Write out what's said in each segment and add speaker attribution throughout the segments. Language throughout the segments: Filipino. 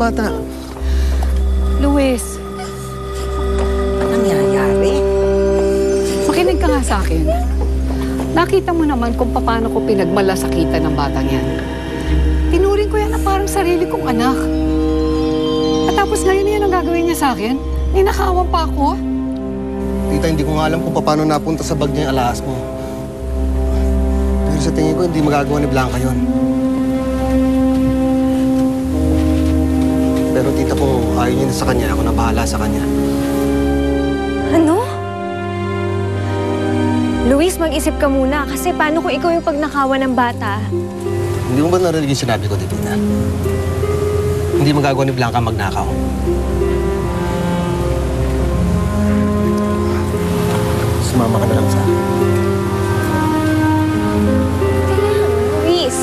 Speaker 1: bata.
Speaker 2: Luis,
Speaker 3: Anong nangyayari?
Speaker 2: makinig ka nga sa akin. Nakita mo naman kung paano ko pinagmalasakitan ng batang yan. Tinuring ko yan na parang sarili kong anak. At tapos ngayon yan ang gagawin niya sa akin. Ninakawan pa ako.
Speaker 1: Tita, hindi ko nga alam kung paano napunta sa bag niya yung alahas mo. Pero sa tingin ko, hindi magagawa ni Blanca yun. Pero tita, kung ayaw niya na sa kanya, ako na bahala sa kanya.
Speaker 4: Ano? Luis, mag-isip ka muna kasi paano kung ikaw yung pagnakawan ng bata?
Speaker 1: Hindi mo ba narinig yung sinabi ko, Divina? Hindi magagawa ni Blanca magnakaw. Sumama ka na lang sa akin.
Speaker 4: Luis!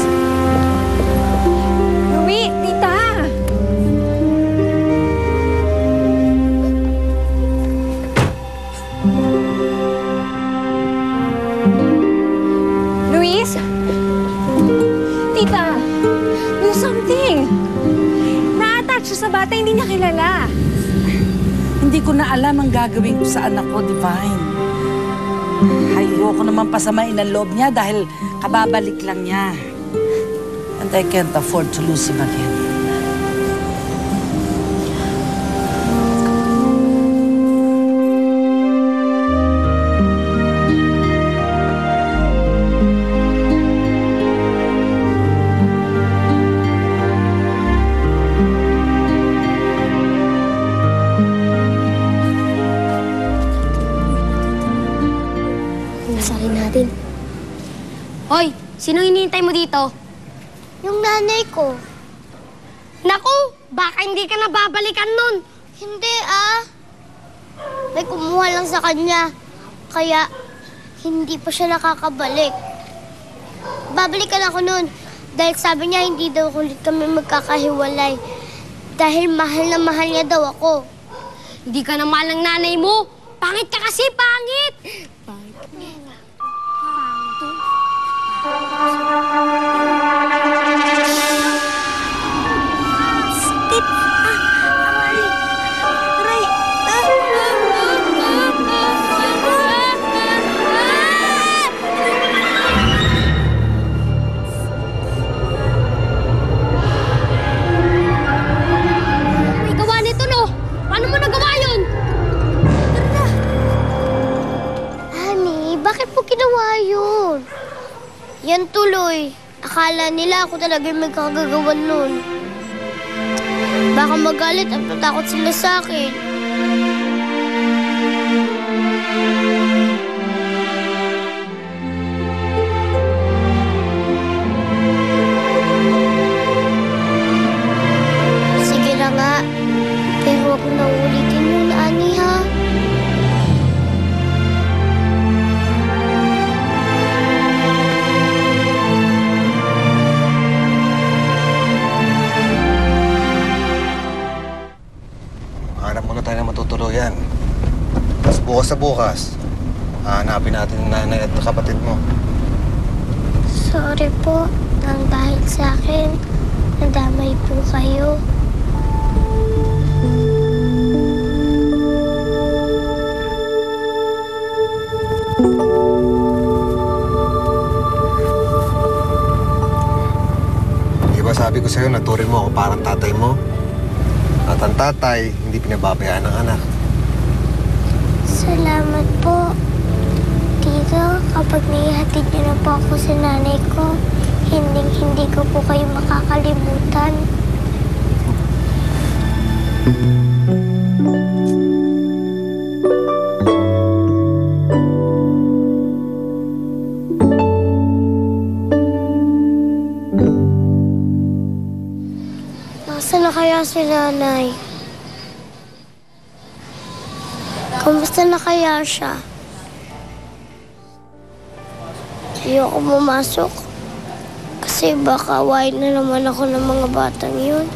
Speaker 4: Luis, tita! Luis? Tita! Do something! Na-attach siya sa bata, hindi niya kilala.
Speaker 3: Hindi ko na alam ang gagawin ko sa anak ko, Divine. Ayoko naman pasamain ang loob niya dahil kababalik lang niya. And I can't afford to lose him again.
Speaker 5: Nasalin natin. Hoy! Sinong hinihintay mo dito? Yung nanay ko. Naku! Baka hindi ka nababalikan nun. Hindi May kumuha lang sa kanya. Kaya hindi pa siya nakakabalik. Babalikan ako nun. Dahil sabi niya hindi daw ulit kami magkakahiwalay. Dahil mahal na mahal niya daw ako. Hindi ka na mahal ng nanay mo. Pangit ka kasi, pangit! Step! Aray! Aray! May gawa nito, no? Paano mo nagawa yun? Honey, bakit po ginawa yun? Yan tuloy. Akala nila ako talaga yung may kagagawan nun. Baka magalit at natakot sila sa akin. Sige na nga. Pero huwag mo na ulitin yun, Ani, ha?
Speaker 1: Hanap muna tayo na matutuluyan. Tapos bukas sa bukas, hahanapin natin ang nanay at kapatid mo.
Speaker 5: Sorry po, nang dahil sa akin, nadamay po kayo.
Speaker 1: Di ba sabi ko sa'yo, naturin mo ako parang tatay mo? At ang tatay, hindi pinababayaan ng anak.
Speaker 5: Salamat po. Tito, kapag naihatid niyo na po ako sa nanay ko, hindi ko po kayo makakalimutan. Nasaan na kaya si nanay? Kamusta na kaya siya? Ayoko pumasok. Kasi baka awayin na naman ako ng mga batang yun.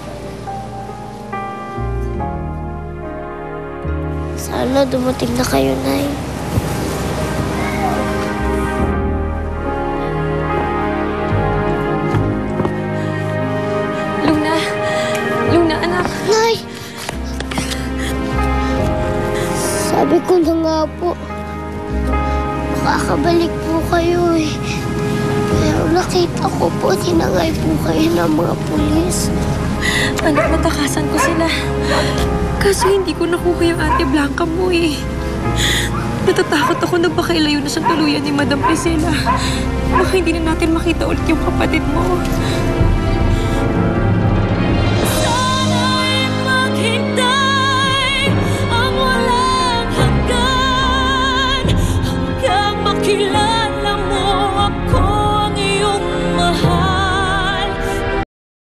Speaker 5: Sana dumating na kayo, Nay.
Speaker 4: Luna! Luna, anak!
Speaker 5: Sana nga po. Makakabalik po kayo eh. Pero nakita ko po, tinangay po kayo ng mga pulis.
Speaker 4: Anak, natakasan ko sila. Kaso hindi ko nakuha yung Ate Blanca mo eh. Natatakot ako na baka ilayo na siyang tuluyan ni Madam Priscilla. Baka hindi na natin makita ulit yung kapatid mo.